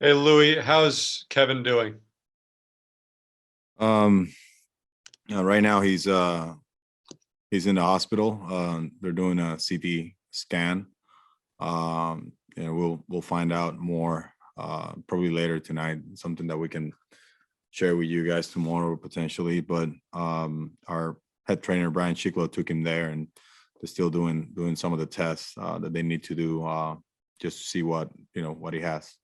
Hey, Louis, how's Kevin doing? Um, right now he's in the hospital. They're doing a CT scan. We'll find out more probably later tonight. Something that we can share with you guys tomorrow potentially. But our head trainer Brian Chiclo took him there, and they're still doing some of the tests that they need to do just to see what he has.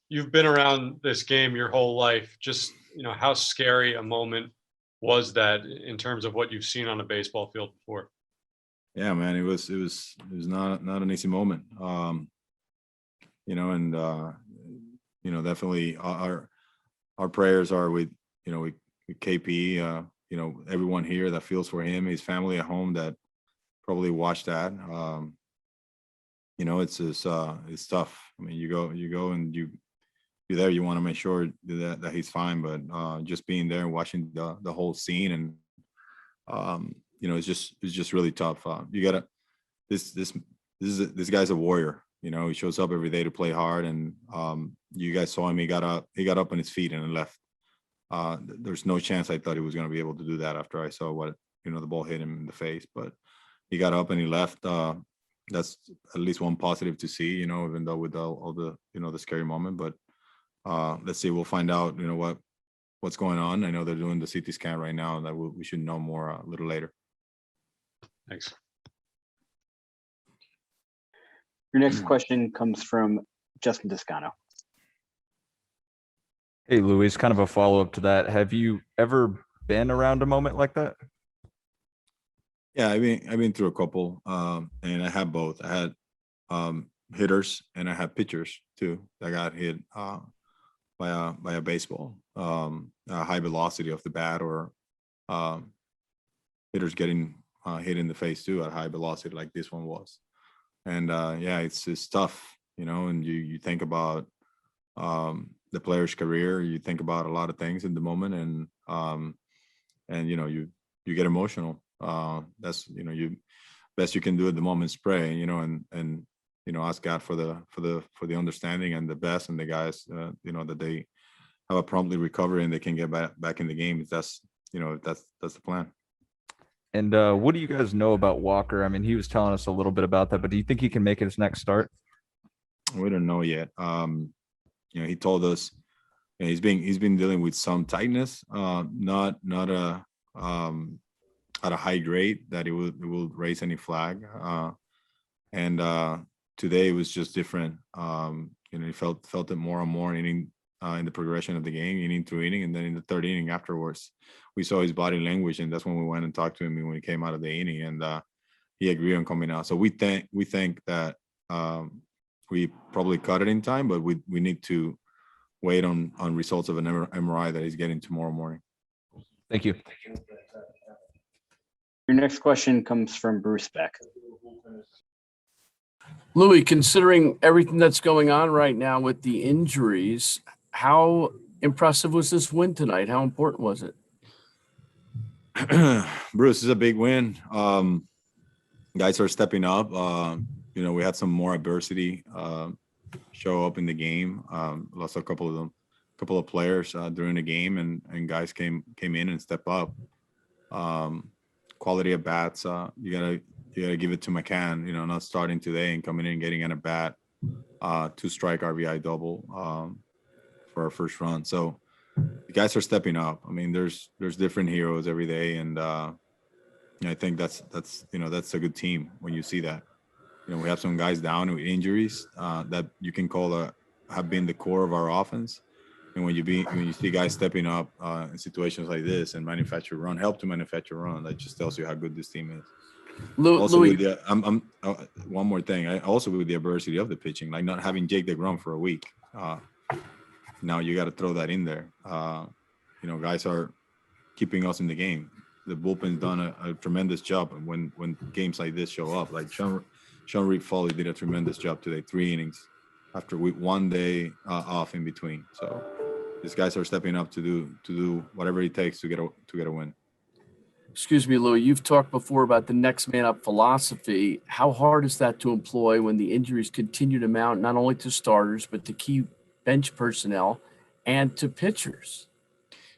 You've been around this game your whole life. Just, how scary a moment was that in terms of what you've seen on a baseball field before? Yeah, man, it was not an easy moment. And definitely our prayers are with KP. Everyone here that feels for him, his family at home that probably watched that. It's tough. I mean, you go and you're there. You want to make sure that he's fine, but just being there and watching the whole scene, and it's just really tough. You gotta this guy's a warrior. He shows up every day to play hard, and you guys saw him. He got up on his feet and left. There's no chance I thought he was going to be able to do that after I saw what the ball hit him in the face, but he got up and he left. That's at least one positive to see, even though with all the the scary moment. But let's see, we'll find out what's going on. I know they're doing the CT scan right now, and that we should know more a little later. Thanks. Your next question comes from Justin Toscano. Hey, Luis, kind of a follow-up to that. Have you ever been around a moment like that? Yeah, I've been through a couple, and I have both. I had hitters and I had pitchers too that got hit by a baseball, a high velocity of the bat, or hitters getting hit in the face too at high velocity like this one was. And yeah, it's tough, and you think about the player's career. You think about a lot of things in the moment, and you get emotional. That's you best you can do at the moment is pray, and ask God for the understanding and the best, and the guys that they have a promptly recovery and they can get back in the game. If that's the plan. And what do you guys know about Walker? I mean, he was telling us a little bit about that, but do you think he can make it his next start? We don't know yet. He told us he's been dealing with some tightness, not at a high grade that it will raise any flag. And today it was just different. He felt it more and more in the progression of the game, inning through inning, and then in the third inning afterwards, we saw his body language, and that's when we went and talked to him when he came out of the inning, and he agreed on coming out. So we think that we probably cut it in time, but we need to wait on results of an MRI that he's getting tomorrow morning. Thank you. Your next question comes from Bruce Beck. Louis, considering everything that's going on right now with the injuries, how impressive was this win tonight? How important was it? Bruce, is a big win. Guys are stepping up. We had some more adversity show up in the game. Lost a couple of players during the game, and guys came in and stepped up. Quality of bats. You gotta give it to McCann. Not starting today and coming in and getting in a bat, 2-strike RBI double for our first run. So the guys are stepping up. I mean, there's different heroes every day, and I think that's a good team when you see that. We have some guys down with injuries that you can call have been the core of our offense. And when you see guys stepping up in situations like this and help to manufacture run, that just tells you how good this team is. Also, Louis, one more thing. Also with the adversity of the pitching, like not having Jake DeGrom for a week. Now you got to throw that in there. Guys are keeping us in the game. The bullpen's done a tremendous job. And when games like this show up, like Sean Reed Foley did a tremendous job today, 3 innings after 1 day off in between. So these guys are stepping up to do whatever it takes to get a win. excuse me, Louis, you've talked before about the next man up philosophy. How hard is that to employ when the injuries continue to mount, not only to starters, but to key bench personnel and to pitchers?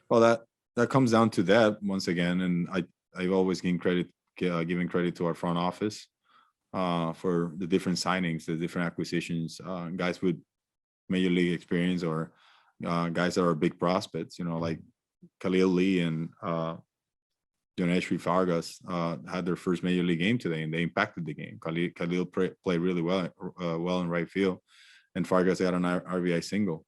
Well, that comes down to that once again, and I've always given credit to our front office for the different signings, the different acquisitions, guys with major league experience or guys that are big prospects, like Khalil Lee and Jonesri Vargas had their first major league game today, and they impacted the game. Khalil played really well in right field, and Vargas got an RBI single.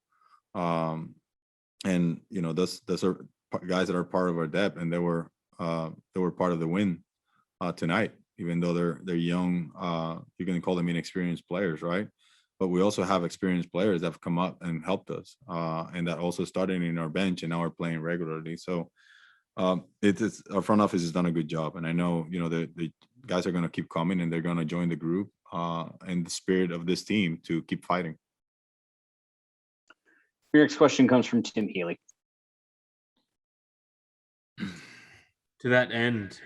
And those are guys that are part of our depth, and they were part of the win tonight. Even though they're young, you're going to call them inexperienced players, right? But we also have experienced players that have come up and helped us, and that also started in our bench and now are playing regularly. So it's our front office has done a good job, and I know the guys are going to keep coming and they're going to join the group and the spirit of this team to keep fighting. Your next question comes from Tim Healy. To that end,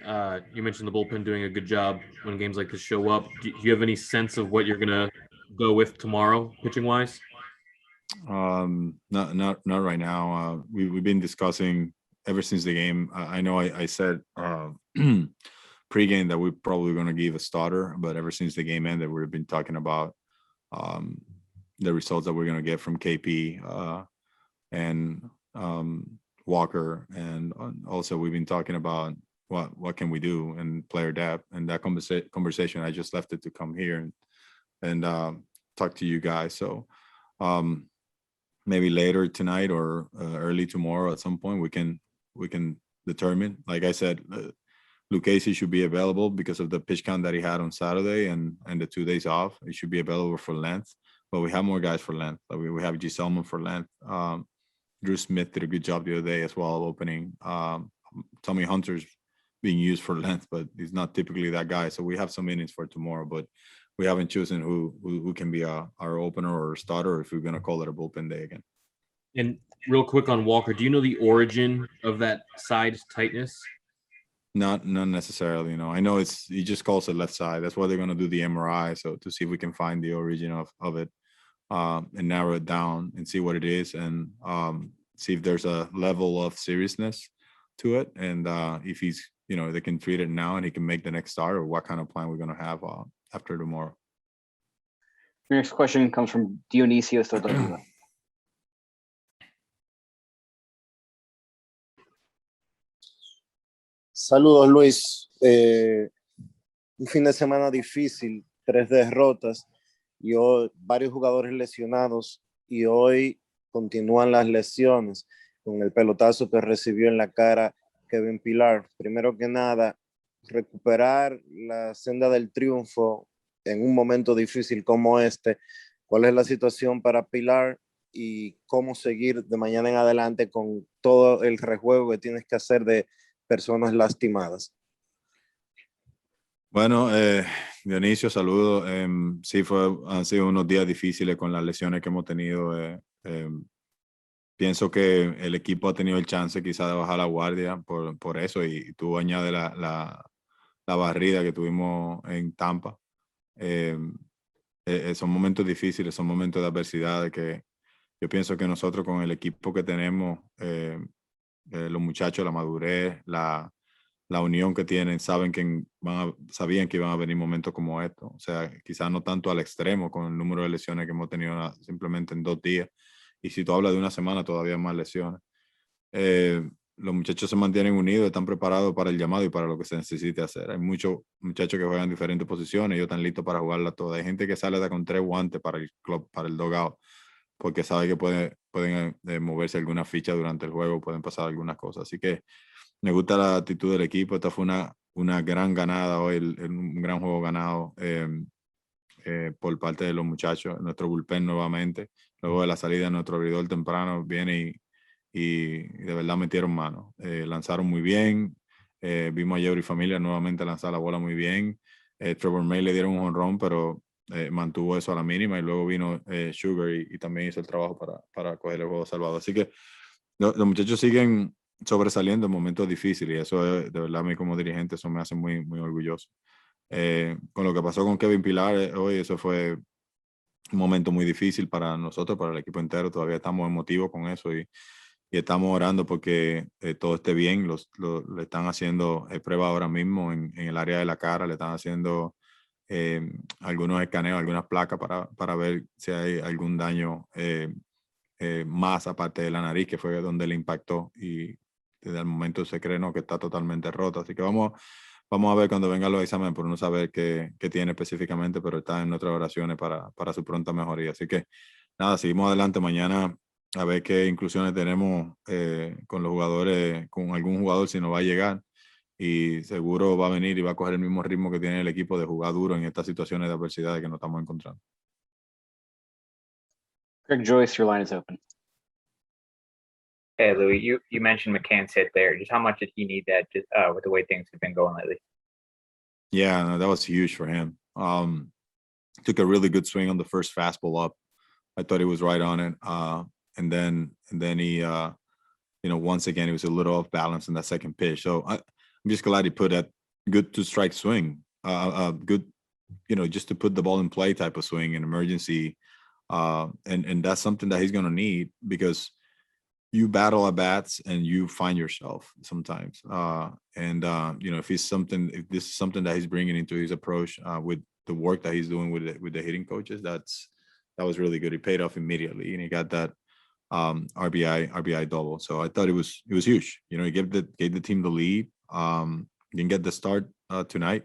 you mentioned the bullpen doing a good job when games like this show up. Do you have any sense of what you're gonna go with tomorrow, pitching wise? Not right now. We've been discussing ever since the game. I know I said pregame that we're probably going to give a starter, but ever since the game ended, we've been talking about the results that we're going to get from KP and Walker, and also we've been talking about what can we do and player depth, and that conversation I just left it to come here and talk to you guys. So maybe later tonight or early tomorrow at some point we can determine. Like I said, Lucchesi should be available because of the pitch count that he had on Saturday and the 2 days off. He should be available for length, but we have more guys for length. We have G. Selman for length. Drew Smith did a good job the other day as well, opening. Tommy Hunter's being used for length, but he's not typically that guy. So we have some innings for tomorrow, but we haven't chosen who can be our opener or starter, or if we're going to call it a bullpen day again. And real quick on Walker, do you know the origin of that side tightness? Not necessarily. I know he just calls it left side. That's why they're going to do the MRI, so to see if we can find the origin of it. And narrow it down and see what it is, and see if there's a level of seriousness to it, and if he's they can treat it now and he can make the next start, or what kind of plan we're going to have after tomorrow. Your next question comes from Dionisio Soldadura. Saludos, Luis. Un fin de semana difícil, 3 derrotas. Y hoy varios jugadores lesionados, y hoy continúan las lesiones con el pelotazo que recibió en la cara Kevin Pillar. Primero que nada, recuperar la senda del triunfo en un momento difícil como este. ¿Cuál es la situación para Pillar y cómo seguir de mañana en adelante con todo el rejuego que tienes que hacer de personas lastimadas? Bueno, Dionisio, saludos. Sí, han sido unos días difíciles con las lesiones que hemos tenido. Pienso que el equipo ha tenido el chance quizá de bajar la guardia por eso, y tú añades la barrida que tuvimos en Tampa. Son momentos difíciles, son momentos de adversidad que yo pienso que nosotros con el equipo que tenemos, los muchachos, la madurez, la unión que tienen, sabían que iban a venir momentos como estos. O sea, quizás no tanto al extremo con el número de lesiones que hemos tenido simplemente en 2 días. Y si tú hablas de una semana, todavía más lesiones. Los muchachos se mantienen unidos, están preparados para el llamado y para lo que se necesite hacer. Hay muchos muchachos que juegan en diferentes posiciones, ellos están listos para jugarla toda. Hay gente que sale hasta con 3 guantes para el club, para el dugout, porque sabe que pueden moverse alguna ficha durante el juego, pueden pasar algunas cosas. Así que me gusta la actitud del equipo. Esta fue una gran ganada hoy, un gran juego ganado por parte de los muchachos. Nuestro bullpen nuevamente, luego de la salida de nuestro abridor temprano, viene y de verdad metieron mano. Lanzaron muy bien. Vimos a Yeuri Familia nuevamente lanzar la bola muy bien. Trevor May le dieron un jonrón, pero mantuvo eso a la mínima, y luego vino Sugar y también hizo el trabajo para coger el juego salvado. Así que los muchachos siguen sobresaliendo en momentos difíciles, y eso de verdad a mí como dirigente eso me hace muy, muy orgulloso. Con lo que pasó con Kevin Pillar hoy, eso fue un momento muy difícil para nosotros, para el equipo entero. Todavía estamos emotivos con eso y estamos orando porque todo esté bien. Le están haciendo pruebas ahora mismo en el área de la cara, le están haciendo algunos escaneos, algunas placas para ver si hay algún daño más aparte de la nariz, que fue donde le impactó, y desde el momento se cree, ¿no?, que está totalmente rota. Así que vamos a ver cuando vengan los exámenes, por no saber qué tiene específicamente, pero está en nuestras oraciones para su pronta mejoría. Así que nada, seguimos adelante mañana a ver qué inclusiones tenemos con los jugadores, con algún jugador si nos va a llegar, y seguro va a venir y va a coger el mismo ritmo que tiene el equipo de jugar duro en estas situaciones de adversidad que nos estamos encontrando. Greg Joyce, your line is open. Hey, Louis, you mentioned McCann's hit there. Just how much did he need that just, with the way things have been going lately? Yeah, no, that was huge for him. Took a really good swing on the first fastball up. I thought he was right on it. And then he, once again, he was a little off balance in that second pitch. So I'm just glad he put that good 2-strike swing, good, just to put the ball in play type of swing in emergency. And that's something that he's going to need, because you battle at bats and you find yourself sometimes. If this is something that he's bringing into his approach with the work that he's doing with the hitting coaches, that was really good. He paid off immediately, and he got that RBI double. So I thought it was huge. He gave the team the lead. Didn't get the start tonight.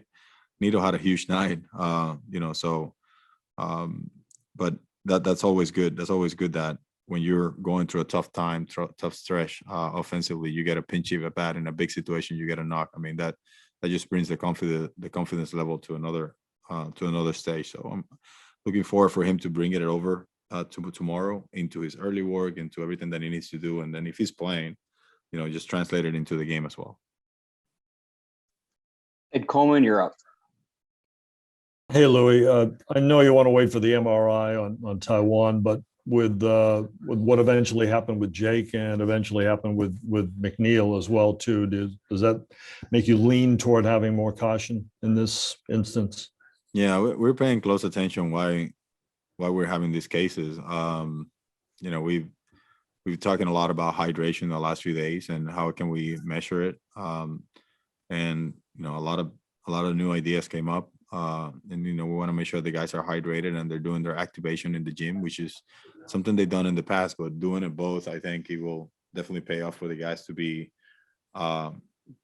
Nito had a huge night. But that's always good. That's always good that when you're going through a tough time, tough stretch offensively, you get a pinch hit at bat in a big situation, you get a knock. I mean, that just brings the confidence level to another stage. So I'm looking forward for him to bring it over to tomorrow into his early work, into everything that he needs to do, and then if he's playing, just translate it into the game as well. Ed Coleman, you're up. Hey, Louis, I know you want to wait for the MRI on Taiwan, but with what eventually happened with Jake and eventually happened with McNeil as well too, does that make you lean toward having more caution in this instance? Yeah, we're paying close attention why we're having these cases. We've talking a lot about hydration the last few days and how can we measure it. And a lot of new ideas came up. And we want to make sure the guys are hydrated and they're doing their activation in the gym, which is something they've done in the past, but doing it both, I think it will definitely pay off for the guys to be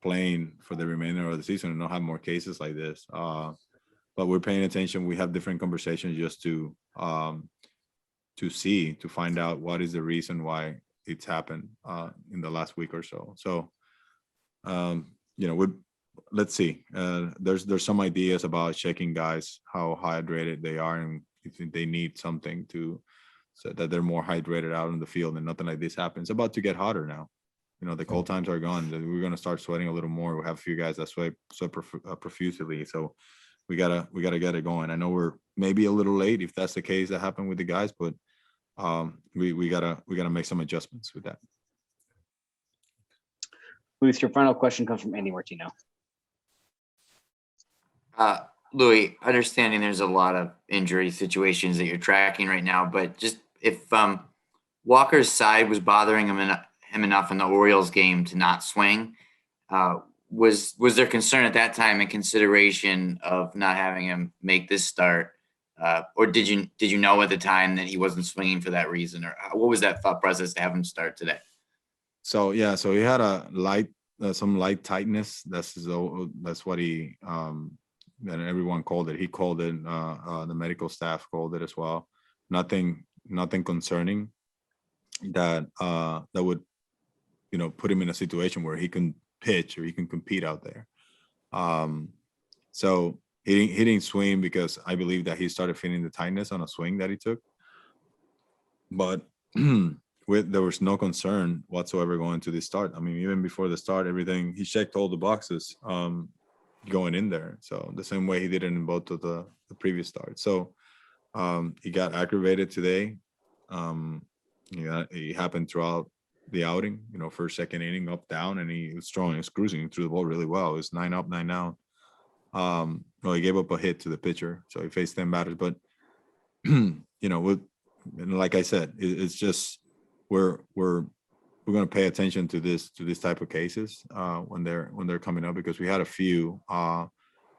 playing for the remainder of the season and not have more cases like this. But we're paying attention. We have different conversations just to find out what is the reason why it's happened in the last week or so. So, let's see. There's some ideas about checking guys how hydrated they are and if they need something so that they're more hydrated out in the field and nothing like this happens. It's about to get hotter now. The cold times are gone. We're going to start sweating a little more. We have a few guys that sweat profusely. So we gotta get it going. I know we're maybe a little late if that's the case that happened with the guys, but we gotta make some adjustments with that. Luis, your final question comes from Andy Martino. Louis, understanding there's a lot of injury situations that you're tracking right now, but just if Walker's side was bothering him enough in the Orioles game to not swing, was there concern at that time in consideration of not having him make this start, or did you know at the time that he wasn't swinging for that reason, or what was that thought process to have him start today? So he had some light tightness. That's what he and everyone called it. He called it. The medical staff called it as well. Nothing concerning that would put him in a situation where he can pitch or he can compete out there. So he didn't swing because I believe that he started feeling the tightness on a swing that he took. But there was no concern whatsoever going to the start. I mean, even before the start, everything, he checked all the boxes going in there. So the same way he did it in both of the previous starts. So he got aggravated today. He happened throughout the outing, first, second inning, up, down, and he was cruising through the ball really well. It was 9 up, 9 down. He gave up a hit to the pitcher, so he faced 10 batters. But and like I said, it's just we're going to pay attention to this type of cases when they're coming up, because we had a few,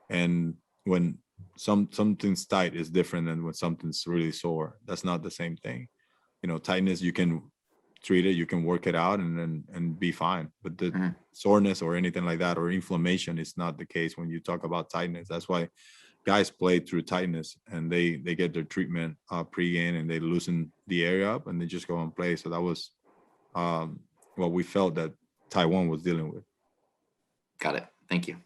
and when something's tight is different than when something's really sore. That's not the same thing. Tightness, you can treat it, you can work it out and be fine. But the soreness or anything like that, or inflammation, is not the case when you talk about tightness. That's why guys play through tightness, and they get their treatment pre-game, and they loosen the area up, and they just go and play. So that was what we felt that Taiwan was dealing with. Got it. Thank you.